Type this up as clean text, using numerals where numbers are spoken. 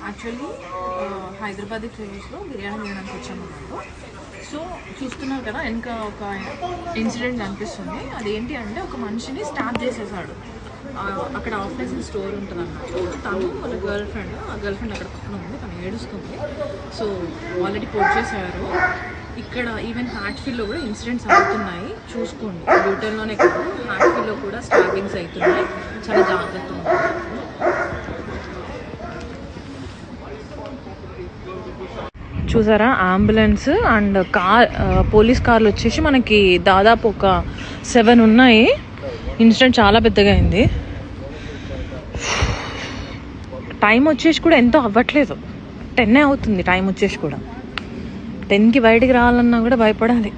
Actually Hyderabadi క్రేజ్లో biryani తినడానికి వచ్చాము వాళ్ళు. సో చూస్తున్నారు కదా, ఇంకా ఒక ఇన్సిడెంట్ కనిపిస్తుంది. అదేంటి అంటే ఒక మనిషిని స్టాప్ చేసేసాడు. అక్కడ ఆఫ్ లైసెన్స్ స్టోర్ ఉంటుంది అన్నట్టు. తను వాళ్ళ గర్ల్ ఫ్రెండ్ అక్కడ పక్కన ఉంది, తను ఏడుస్తుంది. సో ఆల్రెడీ పోట్ చేశారు. ఇక్కడ ఈవెన్ హార్ట్ఫీల్లో కూడా ఇన్సిడెంట్స్ అవుతున్నాయి, చూసుకోండి. యూటర్లోనే కాదు, హార్ట్ఫీల్లో కూడా స్టార్టింగ్స్ అవుతున్నాయి. చాలా జాగ్రత్త ఉంది. చూసారా, అంబులెన్స్ అండ్ పోలీస్ కార్లు వచ్చేసి మనకి దాదాపు ఒక 7 ఉన్నాయి. ఇన్సిడెంట్ చాలా పెద్దగా అయింది. టైం వచ్చేసి కూడా ఎంతో అవ్వట్లేదు, 10 అవుతుంది టైం వచ్చేసి కూడా. 10కి బయటికి రావాలన్నా కూడా భయపడాలి.